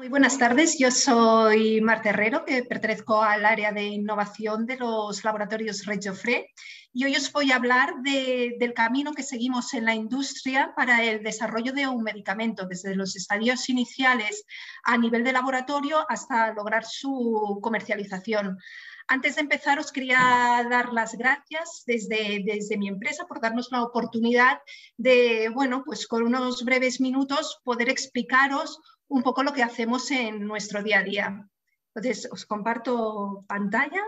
Muy buenas tardes, yo soy Marta Herrero, que pertenezco al área de innovación de los laboratorios Regiofre, y hoy os voy a hablar del camino que seguimos en la industria para el desarrollo de un medicamento, desde los estadios iniciales a nivel de laboratorio hasta lograr su comercialización. Antes de empezar, os quería dar las gracias desde mi empresa por darnos la oportunidad de, bueno, pues con unos breves minutos poder explicaros un poco lo que hacemos en nuestro día a día. Entonces, os comparto pantalla.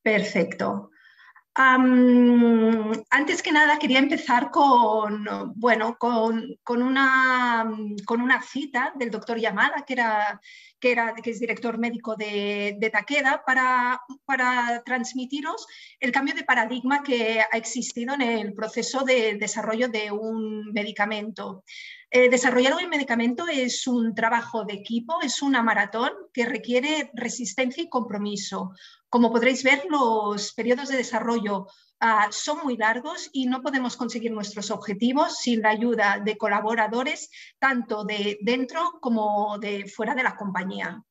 Perfecto. Antes que nada quería empezar con una cita del doctor Yamada, que es director médico de Takeda, para transmitiros el cambio de paradigma que ha existido en el proceso de desarrollo de un medicamento. Desarrollar un medicamento es un trabajo de equipo, es una maratón que requiere resistencia y compromiso. Como podréis ver, los periodos de desarrollo son muy largos y no podemos conseguir nuestros objetivos sin la ayuda de colaboradores, tanto de dentro como de fuera de la compañía.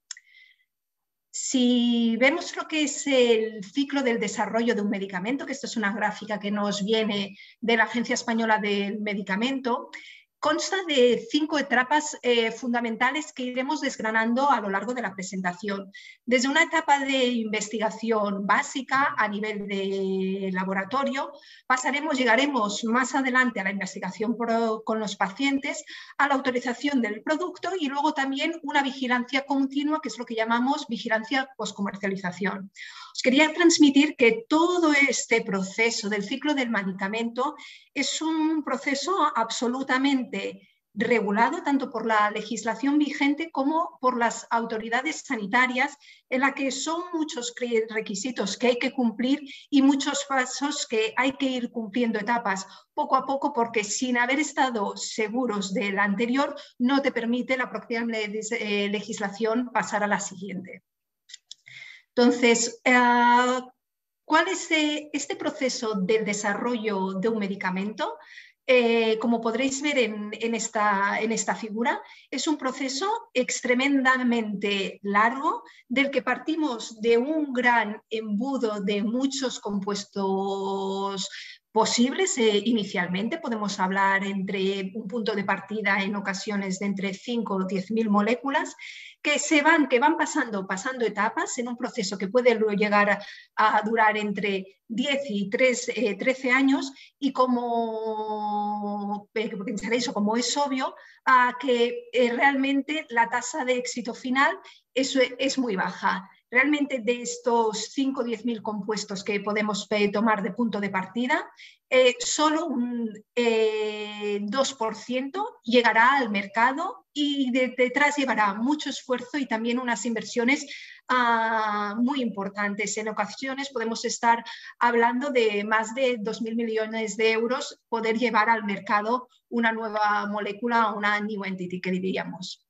Si vemos lo que es el ciclo del desarrollo de un medicamento, que esto es una gráfica que nos viene de la Agencia Española del Medicamento, consta de 5 etapas fundamentales que iremos desgranando a lo largo de la presentación. Desde una etapa de investigación básica a nivel de laboratorio, llegaremos más adelante a la investigación con los pacientes, a la autorización del producto y luego también una vigilancia continua, que es lo que llamamos vigilancia postcomercialización. Os quería transmitir que todo este proceso del ciclo del medicamento es un proceso absolutamente regulado tanto por la legislación vigente como por las autoridades sanitarias, en la que son muchos requisitos que hay que cumplir y muchos pasos que hay que ir cumpliendo etapas poco a poco, porque sin haber estado seguros del anterior no te permite la propia legislación pasar a la siguiente. Entonces, ¿cuál es este proceso del desarrollo de un medicamento? Como podréis ver en esta figura, es un proceso extremadamente largo del que partimos de un gran embudo de muchos compuestos posibles. Inicialmente podemos hablar entre un punto de partida en ocasiones de entre 5 o 10.000 moléculas que van pasando etapas en un proceso que puede llegar a durar entre 10 y 13 años, y como pensaréis o como es obvio, que realmente la tasa de éxito final es muy baja. Realmente de estos 5 o 10.000 compuestos que podemos tomar de punto de partida, solo un 2% llegará al mercado, y detrás llevará mucho esfuerzo y también unas inversiones muy importantes. En ocasiones podemos estar hablando de más de 2.000 millones de euros poder llevar al mercado una nueva molécula, una new entity que diríamos.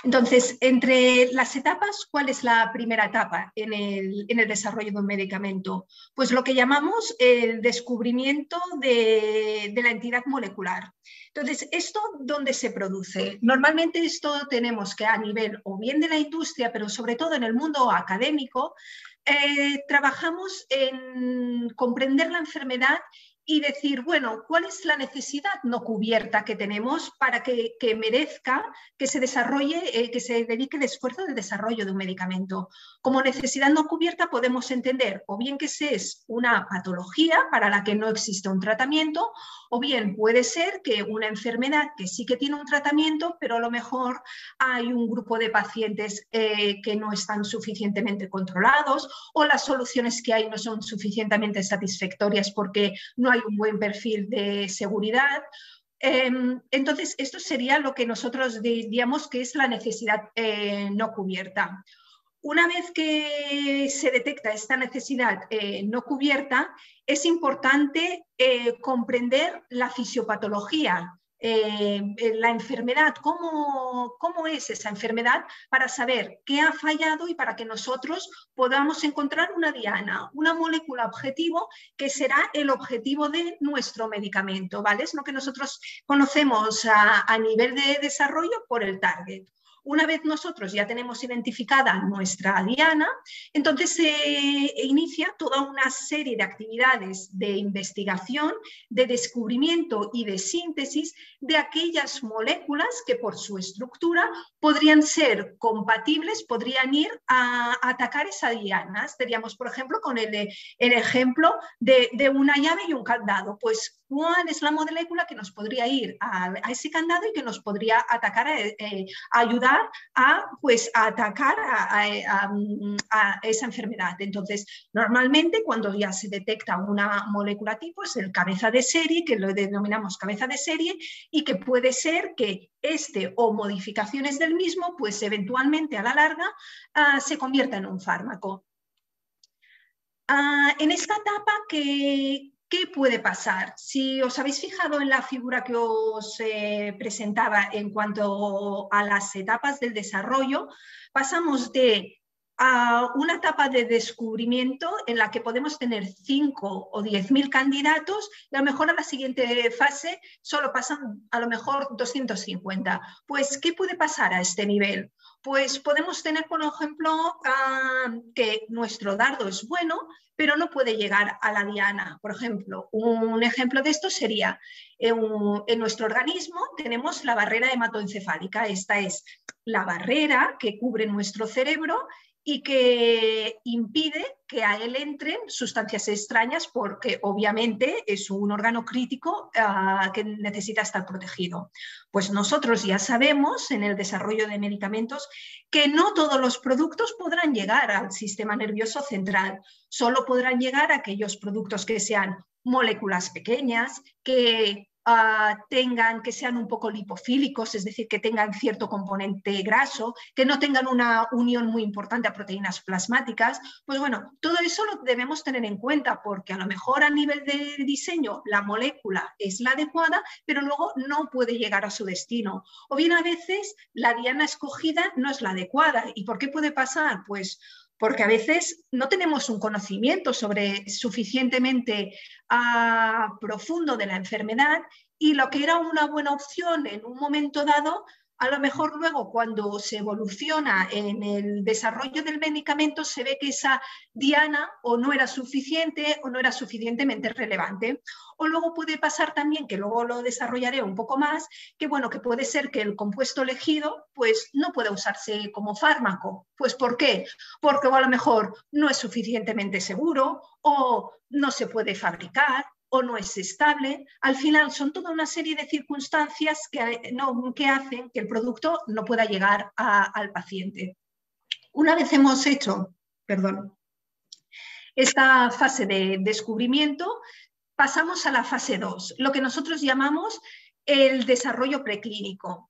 Entonces, entre las etapas, ¿cuál es la primera etapa en el desarrollo de un medicamento? Pues lo que llamamos el descubrimiento de la entidad molecular. Entonces, ¿esto dónde se produce? Normalmente esto tenemos que a nivel o bien de la industria, pero sobre todo en el mundo académico, trabajamos en comprender la enfermedad y decir, bueno, ¿cuál es la necesidad no cubierta que tenemos para que merezca que se desarrolle, que se dedique el esfuerzo del desarrollo de un medicamento? Como necesidad no cubierta podemos entender o bien que es una patología para la que no existe un tratamiento, o bien puede ser que una enfermedad que sí que tiene un tratamiento, pero a lo mejor hay un grupo de pacientes que no están suficientemente controlados, o las soluciones que hay no son suficientemente satisfactorias porque no hay un buen perfil de seguridad. Entonces, esto sería lo que nosotros diríamos que es la necesidad no cubierta. Una vez que se detecta esta necesidad no cubierta, es importante comprender la fisiopatología la enfermedad, cómo es esa enfermedad, para saber qué ha fallado y para que nosotros podamos encontrar una diana, una molécula objetivo que será el objetivo de nuestro medicamento, ¿vale? Es lo que nosotros conocemos a nivel de desarrollo por el target. Una vez nosotros ya tenemos identificada nuestra diana, entonces se inicia toda una serie de actividades de investigación, de descubrimiento y de síntesis de aquellas moléculas que por su estructura podrían ser compatibles, podrían ir a atacar esa diana. Estaríamos, por ejemplo, con el ejemplo de una llave y un candado. Pues, ¿cuál es la molécula que nos podría ir a ese candado y que nos podría atacar, ayudar a atacar a esa enfermedad? Entonces, normalmente cuando ya se detecta una molécula tipo es el cabeza de serie, que lo denominamos cabeza de serie, y que puede ser que o modificaciones del mismo, pues eventualmente a la larga se convierta en un fármaco. En esta etapa, ¿qué puede pasar? Si os habéis fijado en la figura que os presentaba en cuanto a las etapas del desarrollo, pasamos de una etapa de descubrimiento en la que podemos tener 5 o 10.000 candidatos y a lo mejor a la siguiente fase solo pasan a lo mejor 250. Pues, ¿qué puede pasar a este nivel? Pues podemos tener, por ejemplo, que nuestro dardo es bueno, pero no puede llegar a la diana. Por ejemplo, un ejemplo de esto sería, en nuestro organismo tenemos la barrera hematoencefálica. Esta es la barrera que cubre nuestro cerebro y que impide que a él entren sustancias extrañas, porque obviamente es un órgano crítico que necesita estar protegido. Pues nosotros ya sabemos en el desarrollo de medicamentos que no todos los productos podrán llegar al sistema nervioso central, solo podrán llegar a aquellos productos que sean moléculas pequeñas, que que sean un poco lipofílicos, es decir, que tengan cierto componente graso, que no tengan una unión muy importante a proteínas plasmáticas. Pues bueno, todo eso lo debemos tener en cuenta, porque a lo mejor a nivel de diseño la molécula es la adecuada, pero luego no puede llegar a su destino. O bien a veces la diana escogida no es la adecuada. ¿Y por qué puede pasar? Pues porque a veces no tenemos un conocimiento suficientemente profundo de la enfermedad, y lo que era una buena opción en un momento dado, a lo mejor luego cuando se evoluciona en el desarrollo del medicamento se ve que esa diana o no era suficiente o no era suficientemente relevante. O luego puede pasar también, que luego lo desarrollaré un poco más, que bueno, que puede ser que el compuesto elegido pues no pueda usarse como fármaco. Pues ¿por qué? Porque a lo mejor no es suficientemente seguro, o no se puede fabricar, o no es estable. Al final son toda una serie de circunstancias que hacen que el producto no pueda llegar al paciente. Una vez hemos hecho, esta fase de descubrimiento, pasamos a la fase 2, lo que nosotros llamamos el desarrollo preclínico.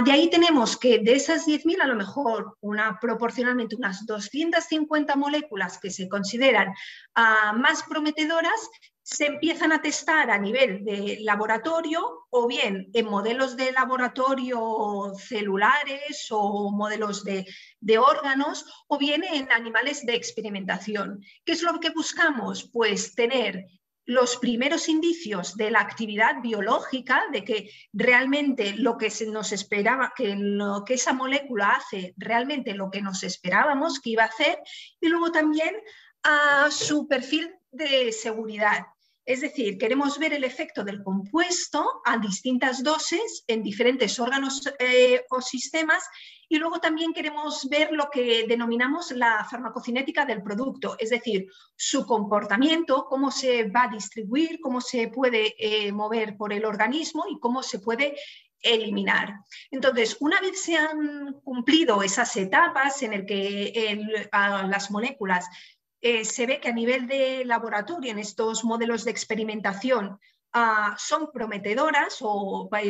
De ahí tenemos que de esas 10.000, a lo mejor proporcionalmente unas 250 moléculas que se consideran más prometedoras, se empiezan a testar a nivel de laboratorio, o bien en modelos de laboratorio celulares o modelos de órganos, o bien en animales de experimentación. ¿Qué es lo que buscamos? Pues tener los primeros indicios de la actividad biológica, de que realmente lo que se nos esperaba, que lo que esa molécula hace realmente lo que nos esperábamos que iba a hacer, y luego también a su perfil de seguridad. Es decir, queremos ver el efecto del compuesto a distintas dosis en diferentes órganos o sistemas, y luego también queremos ver lo que denominamos la farmacocinética del producto, es decir, su comportamiento, cómo se va a distribuir, cómo se puede mover por el organismo y cómo se puede eliminar. Entonces, una vez se han cumplido esas etapas en las que las moléculas se ve que a nivel de laboratorio, en estos modelos de experimentación, son prometedoras,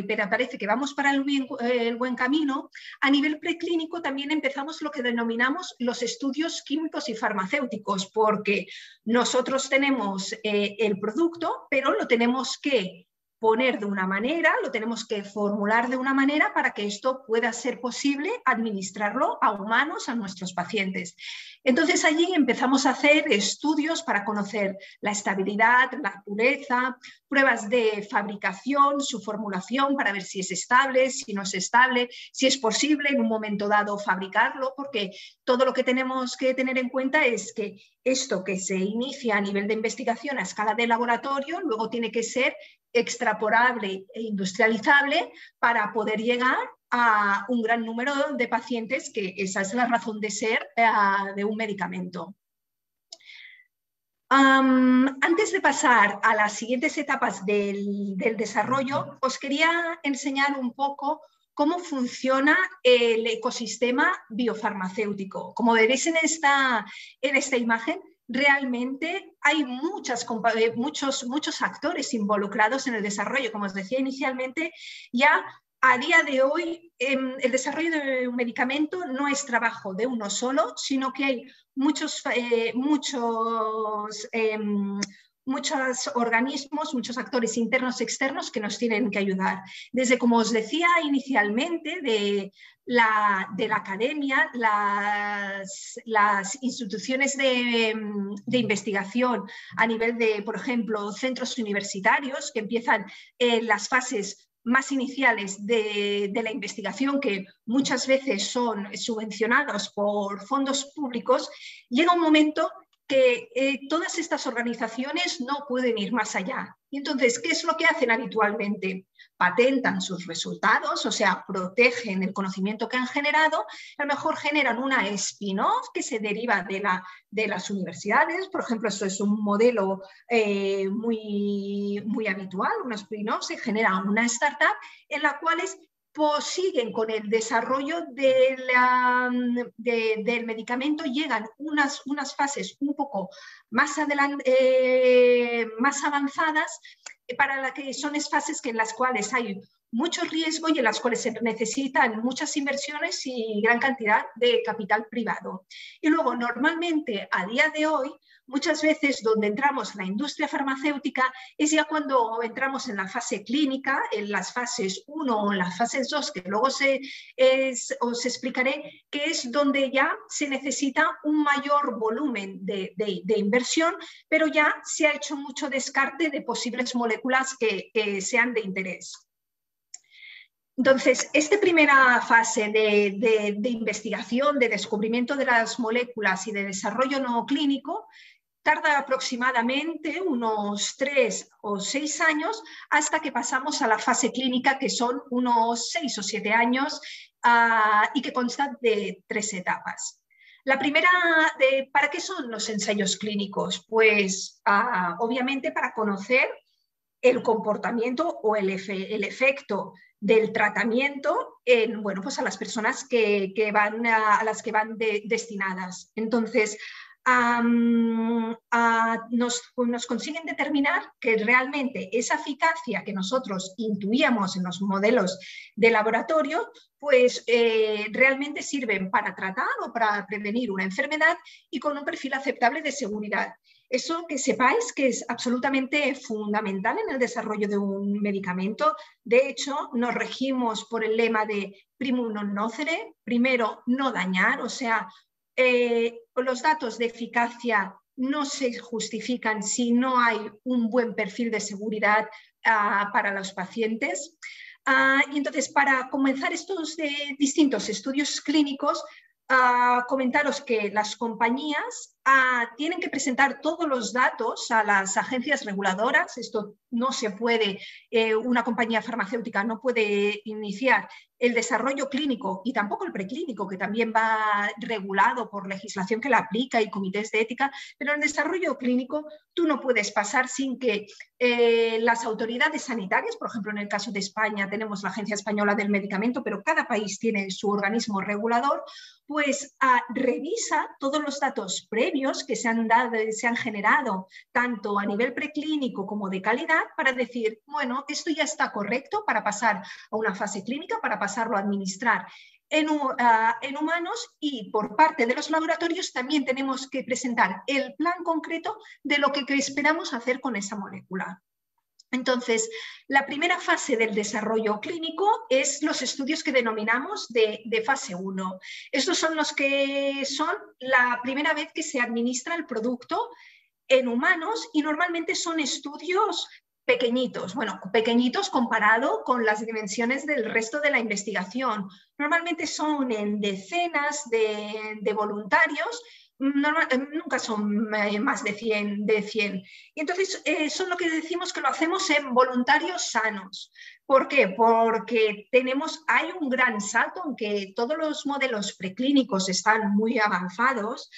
pero parece que vamos para el buen camino. A nivel preclínico también empezamos lo que denominamos los estudios químicos y farmacéuticos, porque nosotros tenemos el producto, pero lo tenemos que poner de una manera, lo tenemos que formular de una manera para que esto pueda ser posible administrarlo a humanos, a nuestros pacientes. Entonces allí empezamos a hacer estudios para conocer la estabilidad, la pureza, pruebas de fabricación, su formulación para ver si es estable, si no es estable, si es posible en un momento dado fabricarlo, porque todo lo que tenemos que tener en cuenta es que esto que se inicia a nivel de investigación a escala de laboratorio luego tiene que ser extrapolable e industrializable para poder llegar a un gran número de pacientes, que esa es la razón de ser de un medicamento. Antes de pasar a las siguientes etapas del desarrollo, os quería enseñar un poco cómo funciona el ecosistema biofarmacéutico. Como veréis en esta imagen, realmente hay muchos actores involucrados en el desarrollo. Como os decía inicialmente, ya a día de hoy el desarrollo de un medicamento no es trabajo de uno solo, sino que hay muchos organismos, muchos actores internos y externos que nos tienen que ayudar. Desde, como os decía inicialmente, de la academia, las instituciones de investigación a nivel de, por ejemplo, centros universitarios que empiezan en las fases más iniciales de la investigación, que muchas veces son subvencionados por fondos públicos, llega un momento que todas estas organizaciones no pueden ir más allá. Y entonces, ¿qué es lo que hacen habitualmente? Patentan sus resultados, o sea, protegen el conocimiento que han generado, a lo mejor generan una spin-off que se deriva de las universidades. Por ejemplo, esto es un modelo muy habitual, una spin-off, se genera una startup en la cual siguen con el desarrollo del medicamento, llegan unas fases un poco más avanzadas, para las que son fases en las cuales hay mucho riesgo y en las cuales se necesitan muchas inversiones y gran cantidad de capital privado. Y luego, normalmente, a día de hoy, muchas veces donde entramos en la industria farmacéutica es ya cuando entramos en la fase clínica, en las fases 1 o en las fases 2, que luego os explicaré, que es donde ya se necesita un mayor volumen de inversión, pero ya se ha hecho mucho descarte de posibles moléculas que sean de interés. Entonces, esta primera fase de investigación, de descubrimiento de las moléculas y de desarrollo no clínico, tarda aproximadamente unos 3 o 6 años hasta que pasamos a la fase clínica, que son unos 6 o 7 años y que consta de 3 etapas. La primera, ¿para qué son los ensayos clínicos? Pues obviamente para conocer el comportamiento o el efecto del tratamiento en, bueno, pues a las personas a las que van destinadas. Entonces, nos consiguen determinar que realmente esa eficacia que nosotros intuíamos en los modelos de laboratorio, pues realmente sirven para tratar o para prevenir una enfermedad y con un perfil aceptable de seguridad. Eso, que sepáis que es absolutamente fundamental en el desarrollo de un medicamento. De hecho, nos regimos por el lema de primum non nocere, primero no dañar, o sea, los datos de eficacia no se justifican si no hay un buen perfil de seguridad para los pacientes. Y entonces, para comenzar estos distintos estudios clínicos, comentaros que las compañías tienen que presentar todos los datos a las agencias reguladoras. Esto no se puede, una compañía farmacéutica no puede iniciar el desarrollo clínico y tampoco el preclínico, que también va regulado por legislación que la aplica y comités de ética, pero en el desarrollo clínico tú no puedes pasar sin que las autoridades sanitarias, por ejemplo, en el caso de España tenemos la Agencia Española del Medicamento, pero cada país tiene su organismo regulador, pues revisa todos los datos previos que se han generado, tanto a nivel preclínico como de calidad, para decir, bueno, esto ya está correcto para pasar a una fase clínica, para pasarlo a administrar en humanos, y por parte de los laboratorios también tenemos que presentar el plan concreto de lo que esperamos hacer con esa molécula. Entonces, la primera fase del desarrollo clínico es los estudios que denominamos de fase 1. Estos son los que son la primera vez que se administra el producto en humanos y normalmente son estudios pequeñitos, bueno, pequeñitos comparado con las dimensiones del resto de la investigación. Normalmente son en decenas de voluntarios, nunca son más de 100. Y entonces son lo que decimos que lo hacemos en voluntarios sanos. ¿Por qué? Porque hay un gran salto, aunque todos los modelos preclínicos están muy avanzados,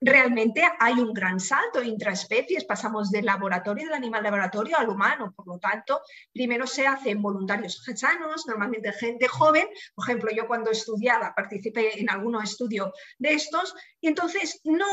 realmente hay un gran salto intraespecies, pasamos del animal laboratorio al humano, por lo tanto, primero se hace en voluntarios sanos, normalmente gente joven. Por ejemplo, yo cuando estudiaba participé en algún estudio de estos, y entonces no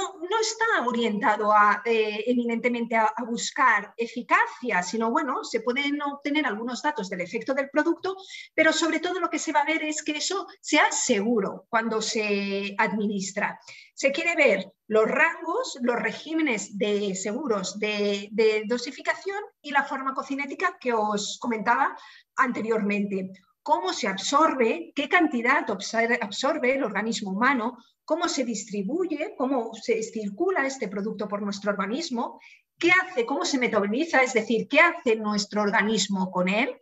está orientado eminentemente a buscar eficacia, sino bueno, se pueden obtener algunos datos del efecto del producto, pero sobre todo lo que se va a ver es que eso sea seguro cuando se administra. Se quiere ver los rangos, los regímenes de seguros de dosificación y la farmacocinética que os comentaba anteriormente. Cómo se absorbe, qué cantidad absorbe el organismo humano, cómo se distribuye, cómo se circula este producto por nuestro organismo, qué hace, cómo se metaboliza, es decir, qué hace nuestro organismo con él.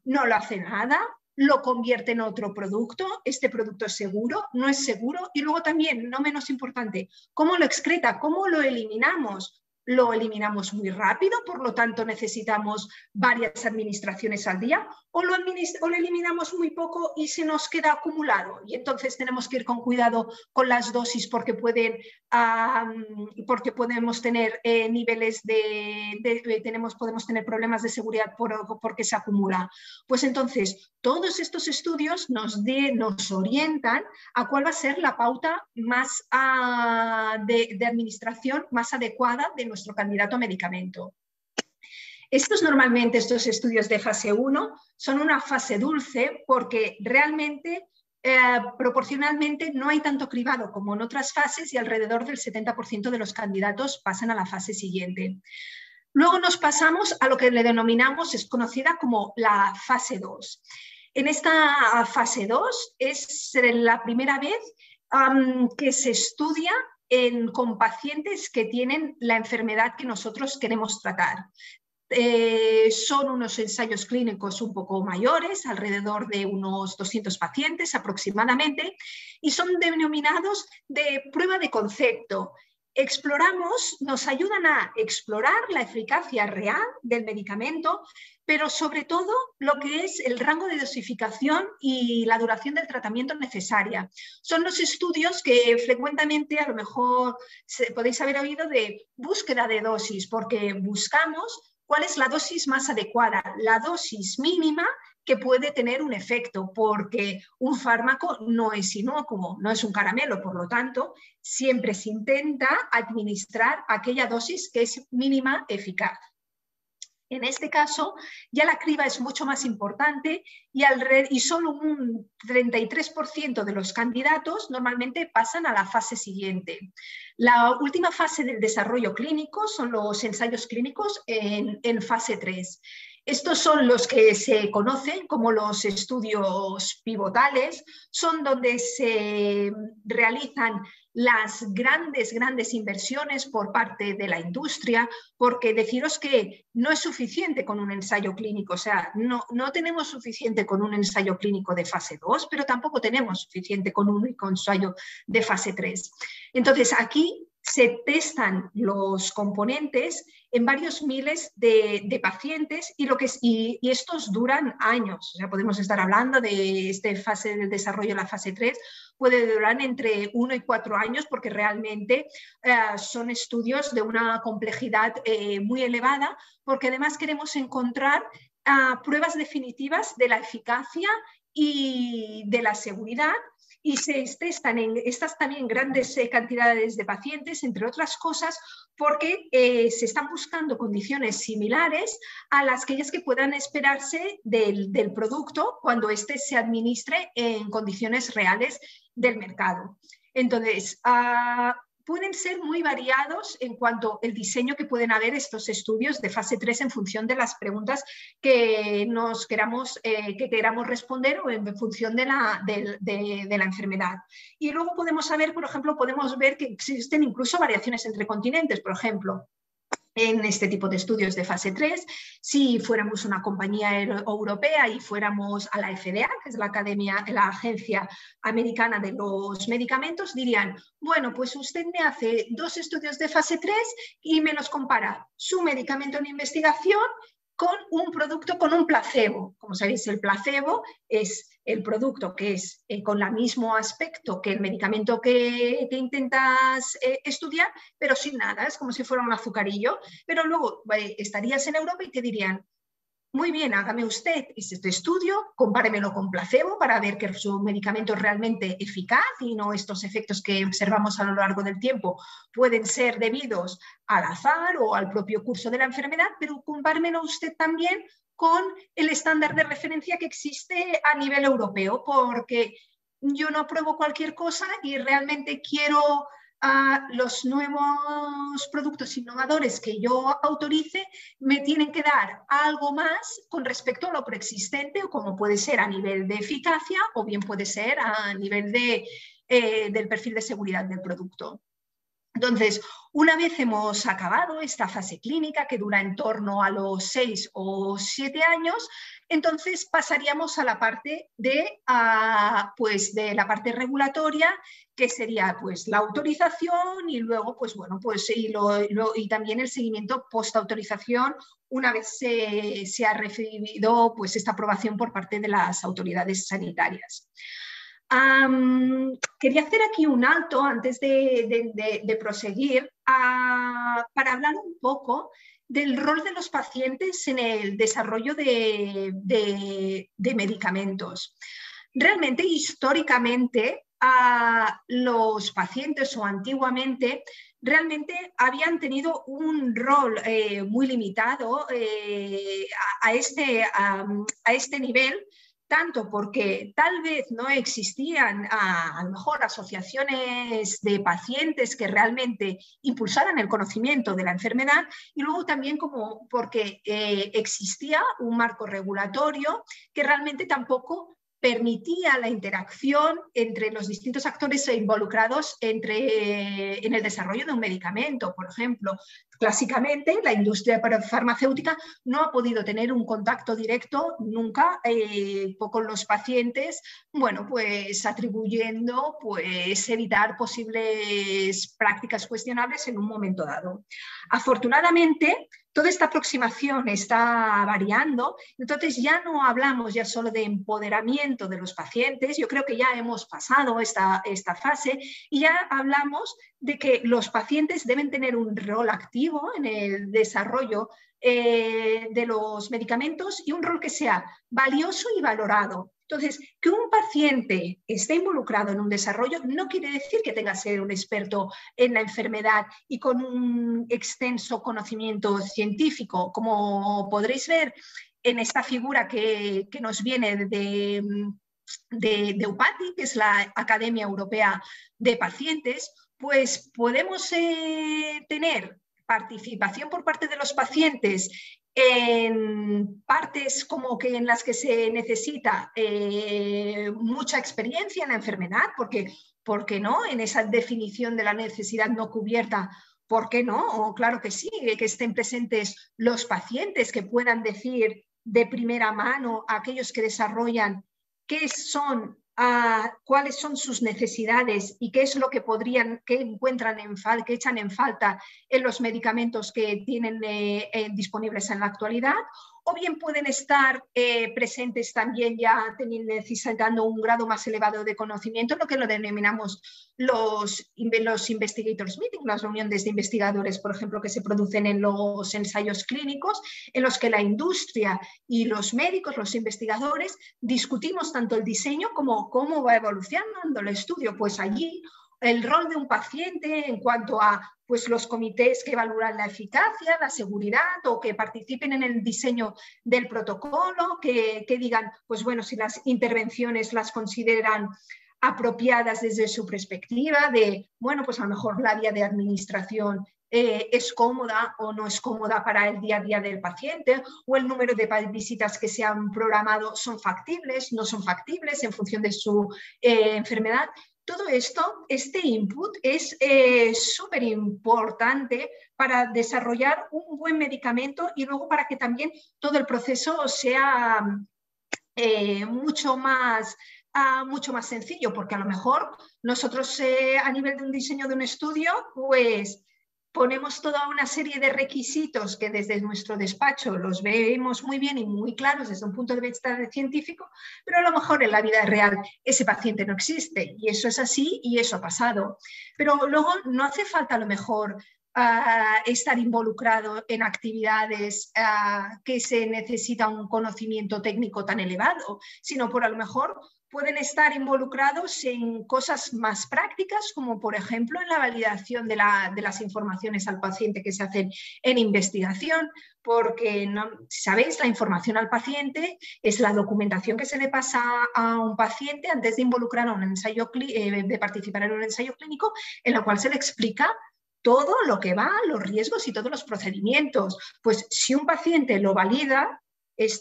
No lo hace nada, lo convierte en otro producto, este producto es seguro, no es seguro, y luego también, no menos importante, cómo lo excreta, cómo lo eliminamos. Lo eliminamos muy rápido, por lo tanto necesitamos varias administraciones al día, o lo eliminamos muy poco y se nos queda acumulado, y entonces tenemos que ir con cuidado con las dosis porque podemos tener niveles podemos tener problemas de seguridad porque se acumula. Pues entonces todos estos estudios nos orientan a cuál va a ser la pauta más de administración más adecuada de nuestro candidato a medicamento. Normalmente estos estudios de fase 1 son una fase dulce porque realmente proporcionalmente no hay tanto cribado como en otras fases y alrededor del 70% de los candidatos pasan a la fase siguiente. Luego nos pasamos a lo que le denominamos, es conocida como la fase 2. En esta fase 2 es la primera vez que se estudia con pacientes que tienen la enfermedad que nosotros queremos tratar. Son unos ensayos clínicos un poco mayores, alrededor de unos 200 pacientes aproximadamente, y son denominados de prueba de concepto. Nos ayudan a explorar la eficacia real del medicamento, pero sobre todo lo que es el rango de dosificación y la duración del tratamiento necesaria. Son los estudios que frecuentemente a lo mejor podéis haber oído de búsqueda de dosis, porque buscamos cuál es la dosis más adecuada, la dosis mínima que puede tener un efecto, porque un fármaco no es inocuo, no es un caramelo, por lo tanto, siempre se intenta administrar aquella dosis que es mínima eficaz. En este caso, ya la criba es mucho más importante y solo un 33% de los candidatos normalmente pasan a la fase siguiente. La última fase del desarrollo clínico son los ensayos clínicos en fase 3. Estos son los que se conocen como los estudios pivotales, son donde se realizan las grandes inversiones por parte de la industria, porque deciros que no es suficiente con un ensayo clínico, o sea, no tenemos suficiente con un ensayo clínico de fase 2, pero tampoco tenemos suficiente con un ensayo de fase 3. Entonces, aquí se testan los componentes en varios miles de pacientes y estos duran años. O sea, podemos estar hablando de esta fase del desarrollo, la fase 3, puede durar entre 1 y 4 años porque realmente son estudios de una complejidad muy elevada, porque además queremos encontrar pruebas definitivas de la eficacia y de la seguridad, y se testan en estas también grandes cantidades de pacientes, entre otras cosas, porque se están buscando condiciones similares a las que puedan esperarse del producto cuando éste se administre en condiciones reales del mercado. Entonces, pueden ser muy variados en cuanto al diseño que pueden haber estos estudios de fase 3 en función de las preguntas que queramos responder o en función de la enfermedad. Y luego podemos saber, por ejemplo, podemos ver que existen incluso variaciones entre continentes, por ejemplo. En este tipo de estudios de fase 3, si fuéramos una compañía europea y fuéramos a la FDA, que es la Agencia Americana de los Medicamentos, dirían, bueno, pues usted me hace 2 estudios de fase 3 y me los compara su medicamento en investigación con un producto, con un placebo. Como sabéis, el placebo es el producto que es con el mismo aspecto que el medicamento que intentas estudiar, pero sin nada, es como si fuera un azucarillo. Pero luego estarías en Europa y te dirían, muy bien, hágame usted este estudio, compáremelo con placebo para ver que su medicamento es realmente eficaz y no estos efectos que observamos a lo largo del tiempo pueden ser debidos al azar o al propio curso de la enfermedad, pero compármelo usted también con el estándar de referencia que existe a nivel europeo, porque yo no apruebo cualquier cosa y realmente quiero los nuevos productos innovadores que yo autorice me tienen que dar algo más con respecto a lo preexistente, o como puede ser a nivel de eficacia o bien puede ser a nivel del perfil de seguridad del producto. Entonces, una vez hemos acabado esta fase clínica, que dura en torno a los 6 o 7 años, entonces pasaríamos a la parte de la parte regulatoria, que sería pues la autorización y luego pues bueno, pues y también el seguimiento post-autorización una vez se ha recibido pues esta aprobación por parte de las autoridades sanitarias. Quería hacer aquí un alto antes de proseguir para hablar un poco del rol de los pacientes en el desarrollo de medicamentos. Realmente, históricamente, los pacientes o antiguamente realmente habían tenido un rol muy limitado a este nivel, tanto porque tal vez no existían a lo mejor asociaciones de pacientes que realmente impulsaran el conocimiento de la enfermedad, y luego también como porque existía un marco regulatorio que realmente tampoco permitía la interacción entre los distintos actores involucrados en el desarrollo de un medicamento. Por ejemplo, clásicamente la industria farmacéutica no ha podido tener un contacto directo nunca con los pacientes, bueno, pues atribuyendo pues evitar posibles prácticas cuestionables en un momento dado. Afortunadamente, toda esta aproximación está variando, entonces ya no hablamos ya solo de empoderamiento de los pacientes, yo creo que ya hemos pasado esta fase y ya hablamos de que los pacientes deben tener un rol activo en el desarrollo de los medicamentos y un rol que sea valioso y valorado. Entonces, que un paciente esté involucrado en un desarrollo no quiere decir que tenga que ser un experto en la enfermedad y con un extenso conocimiento científico. Como podréis ver en esta figura que nos viene de EUPATI, que es la Academia Europea de Pacientes, pues podemos tener participación por parte de los pacientes en partes como que en las que se necesita mucha experiencia en la enfermedad, porque ¿por qué no? En esa definición de la necesidad no cubierta, ¿por qué no? O claro que sí, que estén presentes los pacientes, que puedan decir de primera mano a aquellos que desarrollan cuáles son sus necesidades y qué es lo que encuentran que echan en falta en los medicamentos que tienen disponibles en la actualidad, o bien pueden estar presentes también ya necesitando un grado más elevado de conocimiento, lo que lo denominamos los investigators meetings, las reuniones de investigadores, por ejemplo, que se producen en los ensayos clínicos, en los que la industria y los médicos, los investigadores, discutimos tanto el diseño como cómo va evolucionando el estudio. Pues allí el rol de un paciente en cuanto a pues, los comités que evalúan la eficacia, la seguridad o que participen en el diseño del protocolo, que digan, pues bueno, si las intervenciones las consideran apropiadas desde su perspectiva de, bueno, pues a lo mejor la vía de administración es cómoda o no es cómoda para el día a día del paciente, o el número de visitas que se han programado son factibles, no son factibles en función de su enfermedad. Todo esto, este input es súper importante para desarrollar un buen medicamento y luego para que también todo el proceso sea mucho más sencillo, porque a lo mejor nosotros a nivel de un diseño de un estudio, pues ponemos toda una serie de requisitos que desde nuestro despacho los vemos muy bien y muy claros desde un punto de vista científico, pero a lo mejor en la vida real ese paciente no existe y eso es así y eso ha pasado. Pero luego no hace falta a lo mejor estar involucrado en actividades que se necesita un conocimiento técnico tan elevado, sino por a lo mejor pueden estar involucrados en cosas más prácticas, como por ejemplo en la validación de las informaciones al paciente que se hacen en investigación, porque, no, si sabéis, la información al paciente es la documentación que se le pasa a un paciente antes de involucrar a un ensayo, de participar en un ensayo clínico, en la cual se le explica todo lo que va, los riesgos y todos los procedimientos. Pues si un paciente lo valida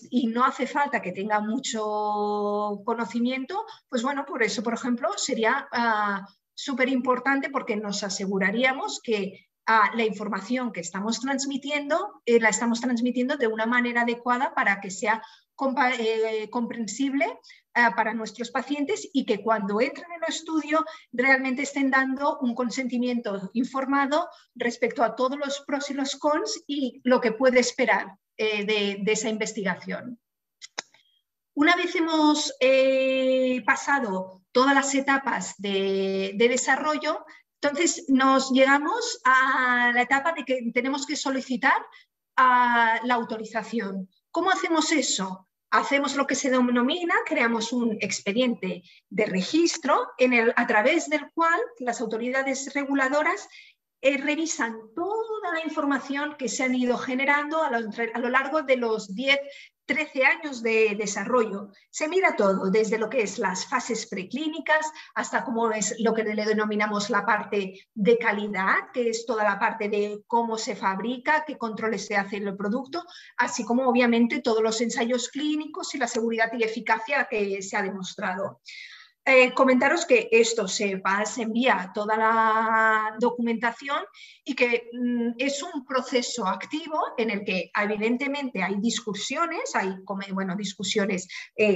y no hace falta que tenga mucho conocimiento, pues bueno, por eso, por ejemplo, sería súper importante porque nos aseguraríamos que la información que estamos transmitiendo, la estamos transmitiendo de una manera adecuada para que sea comprensible para nuestros pacientes y que cuando entren en el estudio realmente estén dando un consentimiento informado respecto a todos los pros y los cons y lo que puede esperar de esa investigación. Una vez hemos pasado todas las etapas de desarrollo, entonces nos llegamos a la etapa de que tenemos que solicitar la autorización. ¿Cómo hacemos eso? Hacemos lo que se denomina, creamos un expediente de registro a través del cual las autoridades reguladoras revisan toda la información que se han ido generando a lo largo de los 13 años de desarrollo. Se mira todo, desde lo que es las fases preclínicas hasta cómo es lo que le denominamos la parte de calidad, que es toda la parte de cómo se fabrica, qué controles se hace en el producto, así como obviamente todos los ensayos clínicos y la seguridad y eficacia que se ha demostrado. Comentaros que esto se envía toda la documentación y que es un proceso activo en el que evidentemente hay discusiones,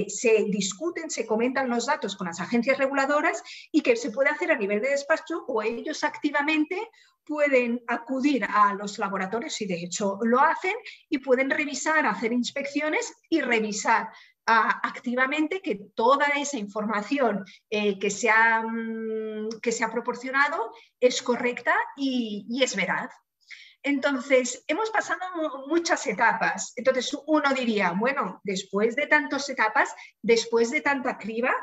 se discuten, se comentan los datos con las agencias reguladoras y que se puede hacer a nivel de despacho o ellos activamente pueden acudir a los laboratorios y de hecho lo hacen y pueden revisar, hacer inspecciones y revisar activamente que toda esa información que se ha proporcionado es correcta y es veraz. Entonces, hemos pasado muchas etapas. Entonces, uno diría, bueno, después de tantas etapas, después de tanta criba,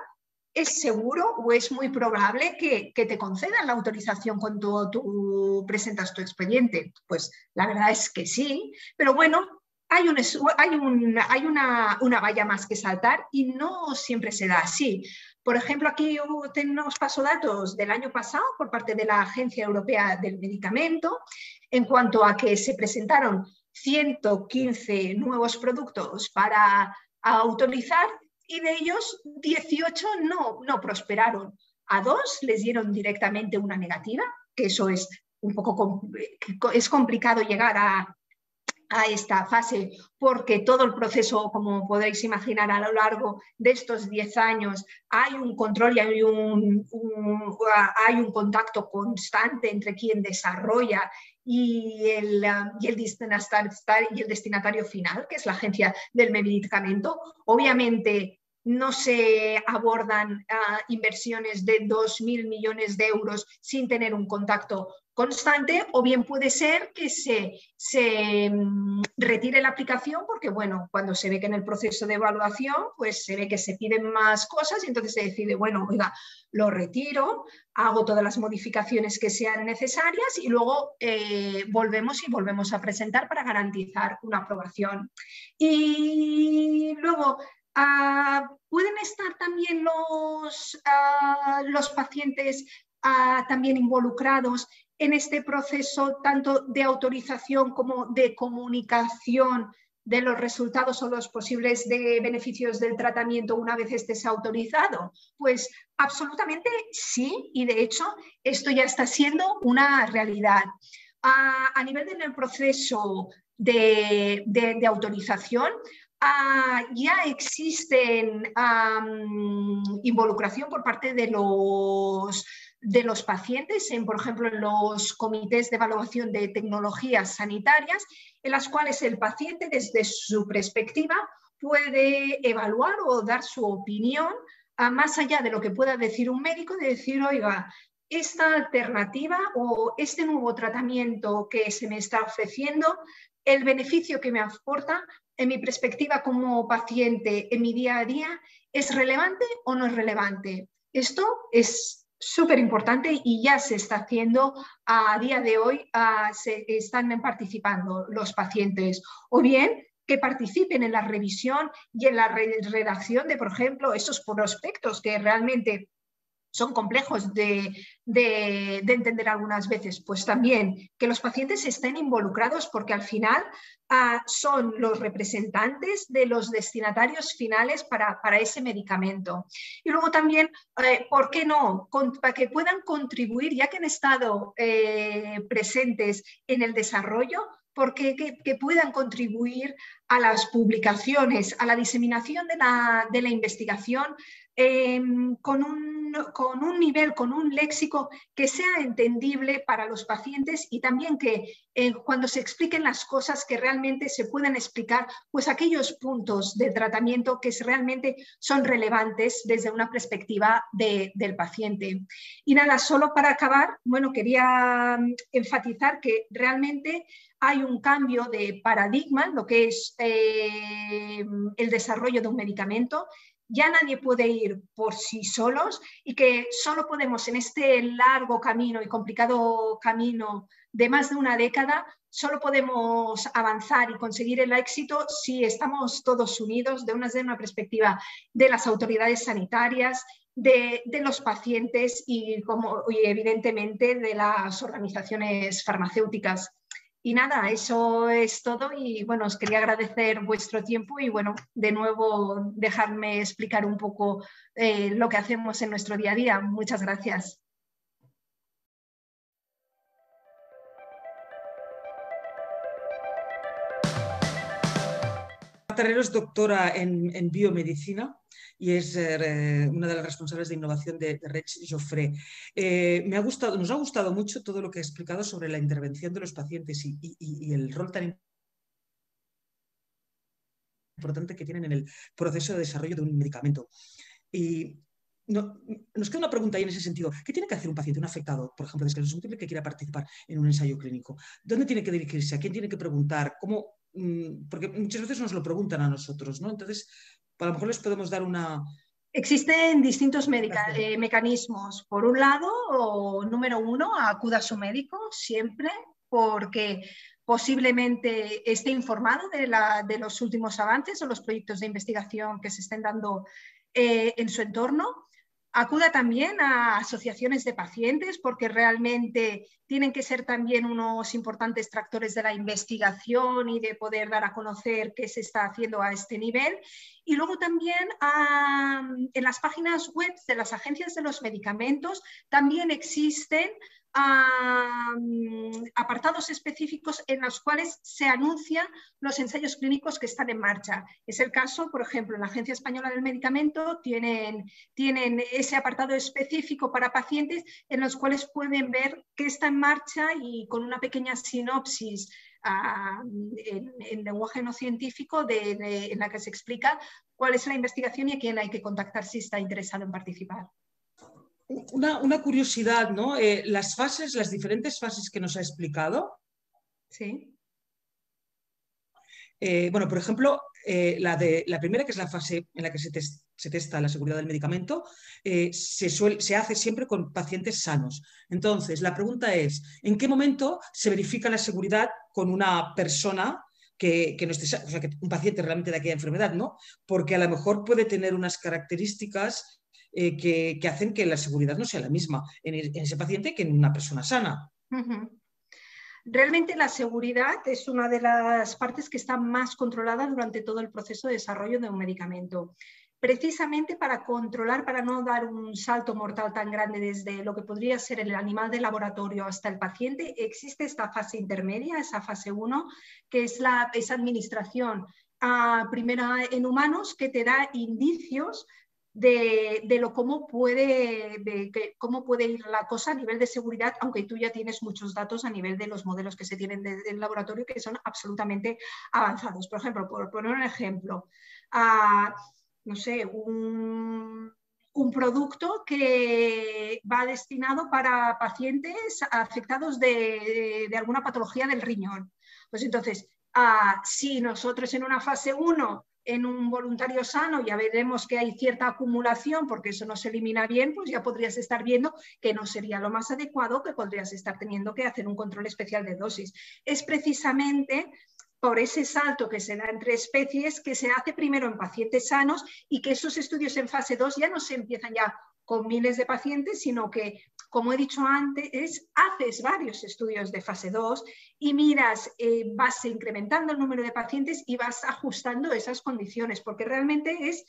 ¿es seguro o es muy probable que te concedan la autorización cuando tú presentas tu expediente? Pues la verdad es que sí, pero bueno, hay una valla más que saltar y no siempre se da así. Por ejemplo, aquí nos pasó datos del año pasado por parte de la Agencia Europea del Medicamento en cuanto a que se presentaron 115 nuevos productos para autorizar y de ellos 18 no prosperaron. A 2 les dieron directamente una negativa, que eso es un poco complicado llegar a esta fase porque todo el proceso, como podéis imaginar, a lo largo de estos 10 años hay un control y hay un contacto constante entre quien desarrolla y el destinatario final, que es la agencia del medicamento. Obviamente no se abordan inversiones de 2.000 millones de euros sin tener un contacto constante, o bien puede ser que se retire la aplicación porque, bueno, cuando se ve que en el proceso de evaluación pues se ve que se piden más cosas y entonces se decide, bueno, oiga, lo retiro, hago todas las modificaciones que sean necesarias y luego volvemos a presentar para garantizar una aprobación. Y luego ¿Pueden estar también los pacientes también involucrados en este proceso tanto de autorización como de comunicación de los resultados o los posibles beneficios del tratamiento una vez esté autorizado? Pues absolutamente sí, y de hecho esto ya está siendo una realidad. A nivel del proceso de autorización, ya existen involucración por parte de los pacientes, por ejemplo, en los comités de evaluación de tecnologías sanitarias, en las cuales el paciente, desde su perspectiva, puede evaluar o dar su opinión, más allá de lo que pueda decir un médico, de decir, oiga, esta alternativa o este nuevo tratamiento que se me está ofreciendo, el beneficio que me aporta, en mi perspectiva como paciente, en mi día a día, ¿es relevante o no es relevante? Esto es súper importante y ya se está haciendo a día de hoy, se están participando los pacientes, o bien que participen en la revisión y en la redacción de, por ejemplo, esos prospectos que realmente son complejos de entender algunas veces, pues también que los pacientes estén involucrados, porque al final son los representantes de los destinatarios finales para ese medicamento. Y luego también, ¿por qué no? Para que puedan contribuir, ya que han estado presentes en el desarrollo, porque que puedan contribuir a las publicaciones, a la diseminación de la investigación, con un nivel, con un léxico que sea entendible para los pacientes, y también que cuando se expliquen las cosas, que realmente se puedan explicar pues aquellos puntos de tratamiento que realmente son relevantes desde una perspectiva del paciente. Y nada, solo para acabar, bueno, quería enfatizar que realmente hay un cambio de paradigma en lo que es el desarrollo de un medicamento. Ya nadie puede ir por sí solos, y que solo podemos, en este largo camino y complicado camino de más de una década, solo podemos avanzar y conseguir el éxito si estamos todos unidos desde una perspectiva de las autoridades sanitarias, de los pacientes y evidentemente de las organizaciones farmacéuticas. Y nada, eso es todo, y bueno, os quería agradecer vuestro tiempo y bueno, de nuevo dejarme explicar un poco lo que hacemos en nuestro día a día. Muchas gracias. Terrero es doctora en biomedicina y es una de las responsables de innovación de Reig Jofré. Nos ha gustado mucho todo lo que ha explicado sobre la intervención de los pacientes y el rol tan importante que tienen en el proceso de desarrollo de un medicamento. Y nos queda una pregunta ahí en ese sentido. ¿Qué tiene que hacer un paciente, un afectado, por ejemplo, de esclerosis múltiple, que quiera participar en un ensayo clínico? ¿Dónde tiene que dirigirse? ¿A quién tiene que preguntar? ¿Cómo? Porque muchas veces nos lo preguntan a nosotros, ¿no? Entonces, a lo mejor les podemos dar una... Existen distintos mecanismos. Por un lado, número uno, acuda a su médico siempre, porque posiblemente esté informado de los últimos avances o los proyectos de investigación que se estén dando en su entorno. Acuda también a asociaciones de pacientes, porque realmente tienen que ser también unos importantes tractores de la investigación y de poder dar a conocer qué se está haciendo a este nivel. Y luego también en las páginas web de las agencias de los medicamentos también existen apartados específicos en los cuales se anuncian los ensayos clínicos que están en marcha. Es el caso, por ejemplo, en la Agencia Española del Medicamento tienen ese apartado específico para pacientes en los cuales pueden ver qué está en marcha, y con una pequeña sinopsis en lenguaje no científico en la que se explica cuál es la investigación y a quién hay que contactar si está interesado en participar. Una curiosidad, ¿no? Las diferentes fases que nos ha explicado. Sí. Bueno, por ejemplo, la primera, que es la fase en la que se testa la seguridad del medicamento, se hace siempre con pacientes sanos. Entonces, la pregunta es, ¿en qué momento se verifica la seguridad con una persona que no esté, o sea, que un paciente realmente de aquella enfermedad, ¿no? Porque a lo mejor puede tener unas características que hacen que la seguridad no sea la misma en ese paciente que en una persona sana. Realmente la seguridad es una de las partes que está más controlada durante todo el proceso de desarrollo de un medicamento. Precisamente para controlar, para no dar un salto mortal tan grande desde lo que podría ser el animal de laboratorio hasta el paciente, existe esta fase intermedia, esa fase 1, que es esa administración primera en humanos que te da indicios de cómo puede ir la cosa a nivel de seguridad, aunque tú ya tienes muchos datos a nivel de los modelos que se tienen del laboratorio que son absolutamente avanzados. Por ejemplo, por poner un ejemplo, no sé, un producto que va destinado para pacientes afectados de alguna patología del riñón. Pues entonces, si nosotros en una fase 1 en un voluntario sano ya veremos que hay cierta acumulación porque eso no se elimina bien, pues ya podrías estar viendo que no sería lo más adecuado, que podrías estar teniendo que hacer un control especial de dosis. Es precisamente por ese salto que se da entre especies que se hace primero en pacientes sanos y que esos estudios en fase 2 ya no se empiezan ya con miles de pacientes, sino que, como he dicho antes, haces varios estudios de fase 2 y miras, vas incrementando el número de pacientes y vas ajustando esas condiciones, porque realmente es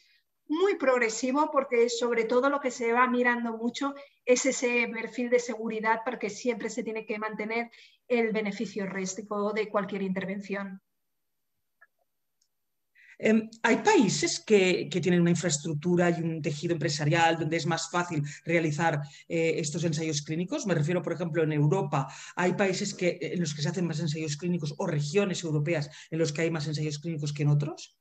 muy progresivo, porque sobre todo lo que se va mirando mucho es ese perfil de seguridad, porque siempre se tiene que mantener el beneficio riesgo de cualquier intervención. Hay países que tienen una infraestructura y un tejido empresarial donde es más fácil realizar estos ensayos clínicos. Me refiero, por ejemplo, en Europa. Hay países en los que se hacen más ensayos clínicos o regiones europeas en los que hay más ensayos clínicos que en otros.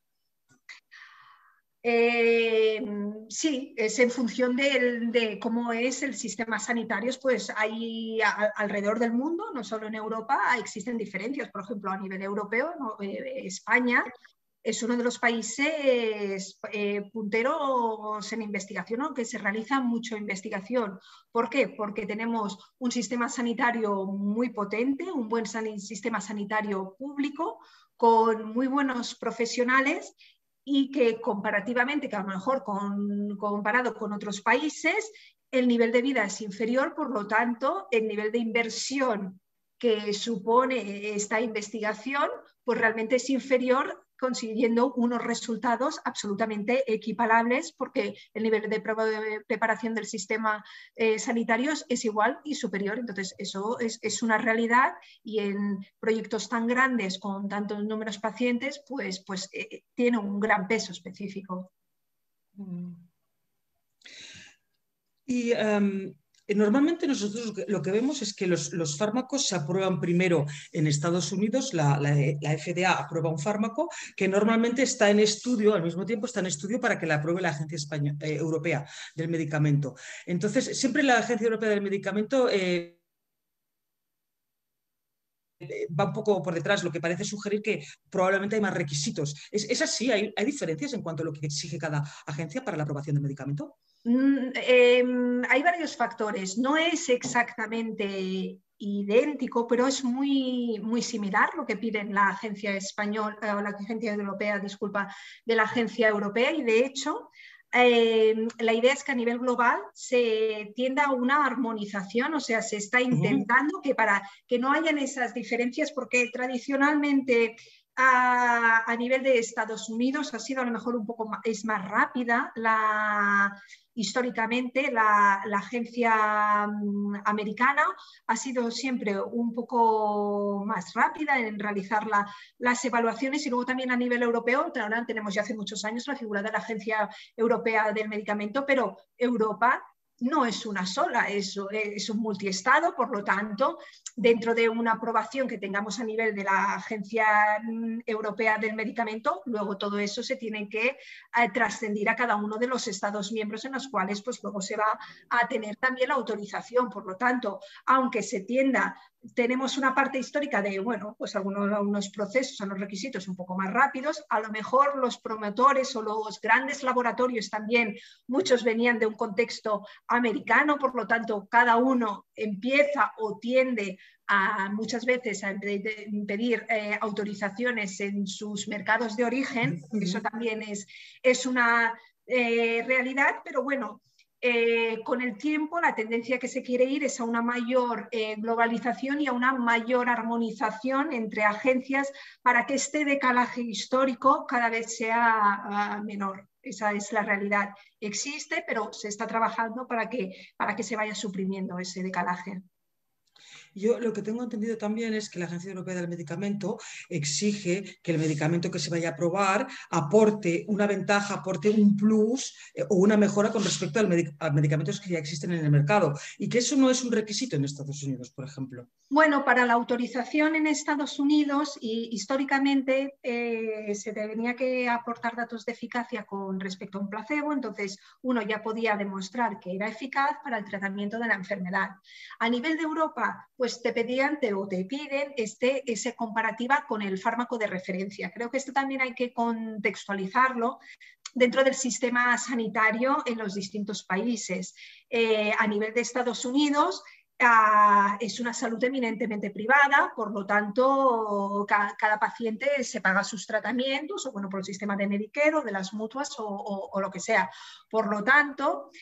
Sí, es en función de cómo es el sistema sanitario, pues hay alrededor del mundo, no solo en Europa, existen diferencias. Por ejemplo, a nivel europeo, ¿no? España es uno de los países punteros en investigación, ¿no? Que se realiza mucha investigación. ¿Por qué? Porque tenemos un sistema sanitario muy potente, un buen sistema sanitario público, con muy buenos profesionales y que comparativamente, que a lo mejor comparado con otros países, el nivel de vida es inferior, por lo tanto, el nivel de inversión que supone esta investigación, pues realmente es inferior, consiguiendo unos resultados absolutamente equiparables, porque el nivel de preparación del sistema sanitario es igual y superior. Entonces, eso es una realidad, y en proyectos tan grandes con tantos números de pacientes, pues tiene un gran peso específico. Y normalmente nosotros lo que vemos es que los fármacos se aprueban primero en Estados Unidos, la FDA aprueba un fármaco que normalmente está en estudio, al mismo tiempo está en estudio para que la apruebe la Agencia Europea del Medicamento. Entonces, siempre la Agencia Europea del Medicamento va un poco por detrás, lo que parece sugerir que probablemente hay más requisitos. ¿Es así? ¿Hay diferencias en cuanto a lo que exige cada agencia para la aprobación del medicamento? Hay varios factores. No es exactamente idéntico, pero es muy, muy similar lo que piden la agencia española, o la agencia europea, disculpa, de la agencia europea, y de hecho la idea es que a nivel global se tienda a una armonización, o sea, se está intentando que para que no hayan esas diferencias, porque tradicionalmente a nivel de Estados Unidos ha sido a lo mejor un poco más rápida históricamente la agencia americana ha sido siempre un poco más rápida en realizar las evaluaciones, y luego también a nivel europeo, ahora tenemos ya hace muchos años la figura de la Agencia Europea del Medicamento, pero Europa no es una sola, es un multiestado, por lo tanto, dentro de una aprobación que tengamos a nivel de la Agencia Europea del Medicamento, luego todo eso se tiene que trascender a cada uno de los Estados miembros, en los cuales pues luego se va a tener también la autorización. Por lo tanto, aunque se tienda tenemos una parte histórica de, bueno, pues algunos procesos, unos requisitos un poco más rápidos. A lo mejor los promotores o los grandes laboratorios también, muchos venían de un contexto americano, por lo tanto, cada uno empieza o tiende a muchas veces a pedir autorizaciones en sus mercados de origen. Eso también es una realidad, pero bueno, con el tiempo la tendencia que se quiere ir es a una mayor globalización y a una mayor armonización entre agencias para que este decalaje histórico cada vez sea menor. Esa es la realidad. Existe, pero se está trabajando para que se vaya suprimiendo ese decalaje. Yo lo que tengo entendido también es que la Agencia Europea del Medicamento exige que el medicamento que se vaya a aprobar aporte una ventaja, aporte un plus o una mejora con respecto a medicamentos que ya existen en el mercado, y que eso no es un requisito en Estados Unidos, por ejemplo. Bueno, para la autorización en Estados Unidos, y históricamente se tenía que aportar datos de eficacia con respecto a un placebo, entonces uno ya podía demostrar que era eficaz para el tratamiento de la enfermedad. A nivel de Europa, pues te pedían o te piden esa comparativa con el fármaco de referencia. Creo que esto también hay que contextualizarlo dentro del sistema sanitario en los distintos países. A nivel de Estados Unidos, es una salud eminentemente privada, por lo tanto, cada paciente se paga sus tratamientos, o bueno, por el sistema de Medicare o de las mutuas o lo que sea. Por lo tanto,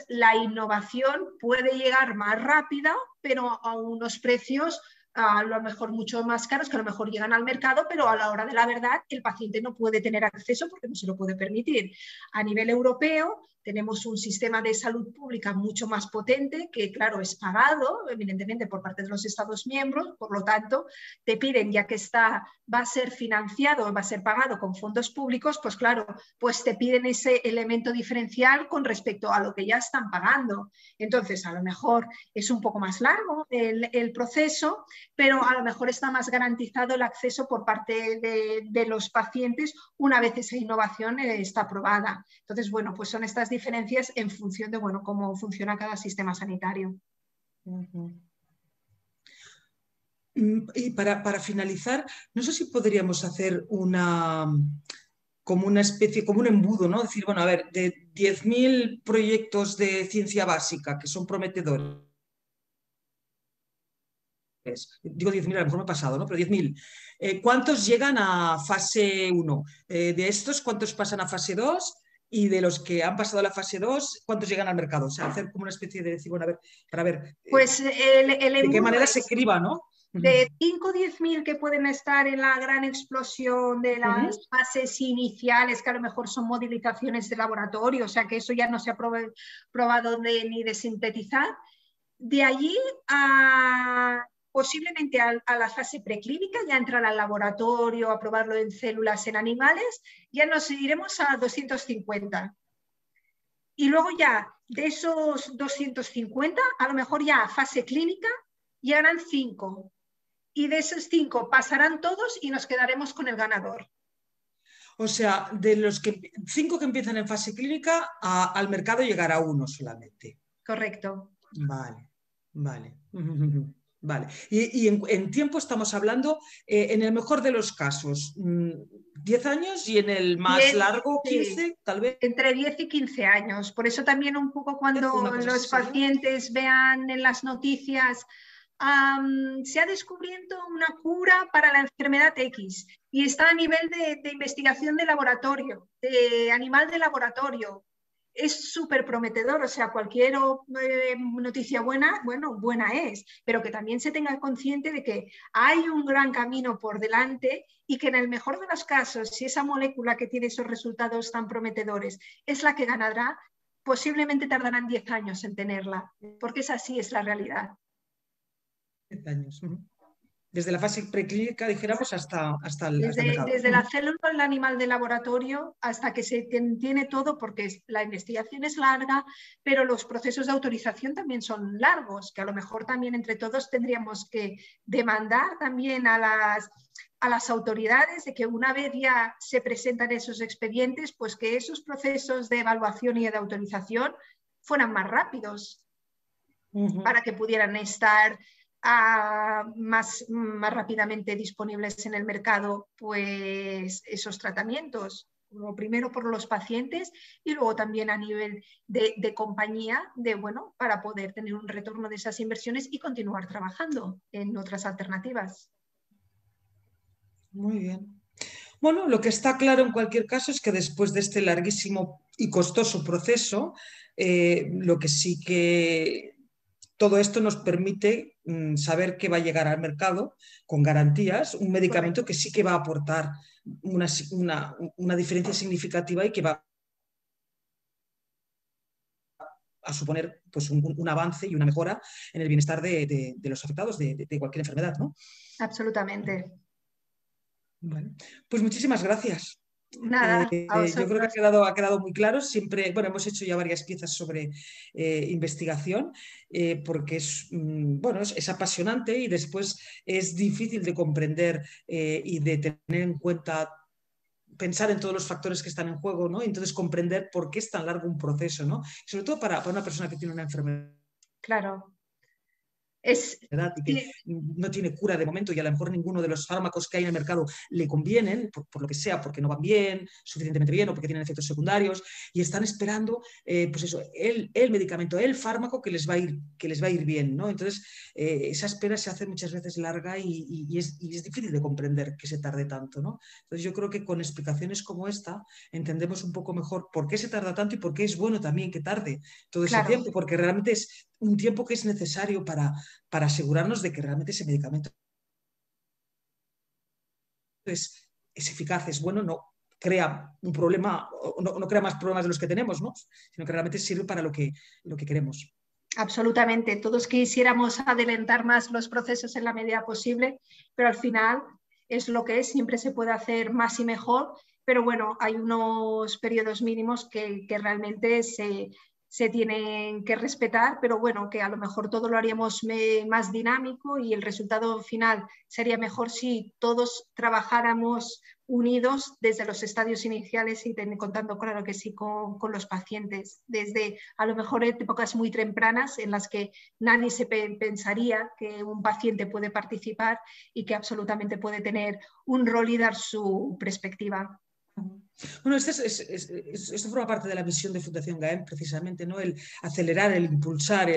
la innovación puede llegar más rápida, pero a unos precios a lo mejor mucho más caros, que a lo mejor llegan al mercado, pero a la hora de la verdad el paciente no puede tener acceso porque no se lo puede permitir. A nivel europeo tenemos un sistema de salud pública mucho más potente que, claro, es pagado evidentemente por parte de los Estados miembros, por lo tanto te piden, ya que va a ser financiado, va a ser pagado con fondos públicos, pues claro, pues te piden ese elemento diferencial con respecto a lo que ya están pagando. Entonces, a lo mejor es un poco más largo el proceso, pero a lo mejor está más garantizado el acceso por parte de los pacientes una vez esa innovación está aprobada. Entonces, bueno, pues son estas diferencias en función de, bueno, cómo funciona cada sistema sanitario. Y para finalizar, no sé si podríamos hacer como una especie, como un embudo, ¿no? Decir, bueno, a ver, de 10.000 proyectos de ciencia básica que son prometedores, digo 10.000, a lo mejor me he pasado, ¿no? Pero 10.000. ¿Cuántos llegan a fase 1? De estos, ¿cuántos pasan a fase 2? Y de los que han pasado a la fase 2, ¿cuántos llegan al mercado? O sea, hacer como una especie de decir, bueno, a ver, para ver pues de qué manera se criba, ¿no? De 5 o 10.000 que pueden estar en la gran explosión de las fases iniciales, que a lo mejor son modelizaciones de laboratorio, o sea que eso ya no se ha probado ni de sintetizar. De allí posiblemente a la fase preclínica, ya entrar al laboratorio, a probarlo en células, en animales, ya nos iremos a 250. Y luego ya de esos 250, a lo mejor ya a fase clínica llegarán 5. Y de esos 5 pasarán todos y nos quedaremos con el ganador. O sea, de los 5 que empiezan en fase clínica, al mercado llegará 1 solamente. Correcto. Vale, vale. Vale. Y en tiempo estamos hablando, en el mejor de los casos, 10 años, y en el más largo, 15, sí, tal vez. Entre 10 y 15 años. Por eso también un poco cuando los pacientes vean en las noticias se ha descubierto una cura para la enfermedad X y está a nivel de investigación de laboratorio, de animal de laboratorio. Es súper prometedor, o sea, cualquier noticia buena, bueno, buena es, pero que también se tenga consciente de que hay un gran camino por delante y que en el mejor de los casos, si esa molécula que tiene esos resultados tan prometedores es la que ganará, posiblemente tardarán 10 años en tenerla, porque así es la realidad. 10 años. Desde la fase preclínica, dijéramos, hasta el mercado. Desde la célula del animal de laboratorio hasta que se tiene todo, porque la investigación es larga, pero los procesos de autorización también son largos, que a lo mejor también entre todos tendríamos que demandar también a las autoridades de que una vez ya se presentan esos expedientes, pues que esos procesos de evaluación y de autorización fueran más rápidos para que pudieran estar más rápidamente disponibles en el mercado pues esos tratamientos. Lo primero por los pacientes y luego también a nivel de compañía, bueno, para poder tener un retorno de esas inversiones y continuar trabajando en otras alternativas. Muy bien. Bueno, lo que está claro en cualquier caso es que después de este larguísimo y costoso proceso, lo que sí que todo esto nos permite saber que va a llegar al mercado con garantías, un medicamento Correcto. que sí que va a aportar una diferencia significativa y que va a suponer pues, un avance y una mejora en el bienestar de los afectados de cualquier enfermedad, ¿no? Absolutamente. Bueno, pues muchísimas gracias. Nada, a Yo creo que vosotros. ha quedado muy claro. Siempre, bueno, hemos hecho ya varias piezas sobre investigación porque bueno, es apasionante y después es difícil de comprender y de tener en cuenta, pensar en todos los factores que están en juego, ¿no? Entonces comprender por qué es tan largo un proceso, ¿no? Sobre todo para una persona que tiene una enfermedad Claro. y que no tiene cura de momento y a lo mejor ninguno de los fármacos que hay en el mercado le convienen, por lo que sea, porque no van bien, suficientemente bien o porque tienen efectos secundarios y están esperando pues eso, el medicamento, el fármaco que les va a ir bien, ¿no? Entonces, esa espera se hace muchas veces larga y es difícil de comprender que se tarde tanto, ¿no? Entonces, yo creo que con explicaciones como esta entendemos un poco mejor por qué se tarda tanto y por qué es bueno también que tarde todo ese Claro. tiempo, porque realmente es un tiempo que es necesario para asegurarnos de que realmente ese medicamento es eficaz, es bueno, no crea un problema, no crea más problemas de los que tenemos, ¿no? Sino que realmente sirve para lo que queremos. Absolutamente. Todos quisiéramos adelantar más los procesos en la medida posible, pero al final es lo que es, siempre se puede hacer más y mejor, pero bueno, hay unos periodos mínimos que realmente se tienen que respetar, pero bueno, que a lo mejor todo lo haríamos más dinámico y el resultado final sería mejor si todos trabajáramos unidos desde los estadios iniciales y contando, claro que sí, con los pacientes, desde a lo mejor épocas muy tempranas en las que nadie se pensaría que un paciente puede participar y que absolutamente puede tener un rol y dar su perspectiva. Bueno, esto forma parte de la misión de Fundación GAEM, precisamente, ¿no? El acelerar, el impulsar,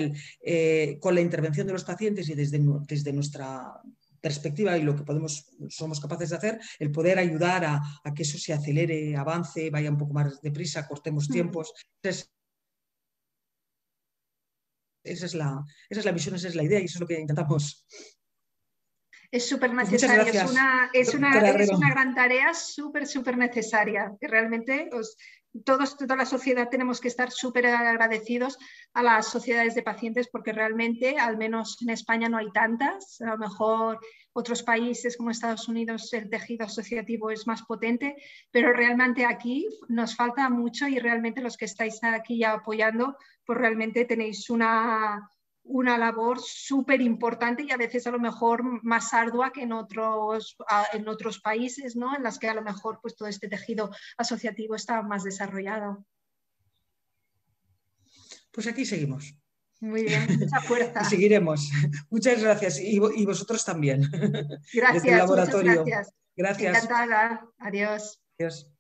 con la intervención de los pacientes y desde nuestra perspectiva y lo que somos capaces de hacer, el poder ayudar a que eso se acelere, avance, vaya un poco más deprisa, cortemos tiempos. Esa es la misión, esa es la idea y eso es lo que intentamos. Es súper Pues muchas necesario, gracias, es doctora Herrero. una gran tarea súper necesaria, que realmente toda la sociedad tenemos que estar súper agradecidos a las sociedades de pacientes porque realmente, al menos en España no hay tantas, a lo mejor otros países como Estados Unidos el tejido asociativo es más potente, pero realmente aquí nos falta mucho y realmente los que estáis aquí ya apoyando, pues realmente tenéis una labor súper importante y a veces a lo mejor más ardua que en otros países, ¿no? En las que a lo mejor pues, todo este tejido asociativo está más desarrollado. Pues aquí seguimos. Muy bien, mucha Y fuerza. seguiremos. Muchas gracias. Y vosotros también, desde el Gracias, muchas laboratorio. gracias. Gracias. Encantada. Adiós. Adiós.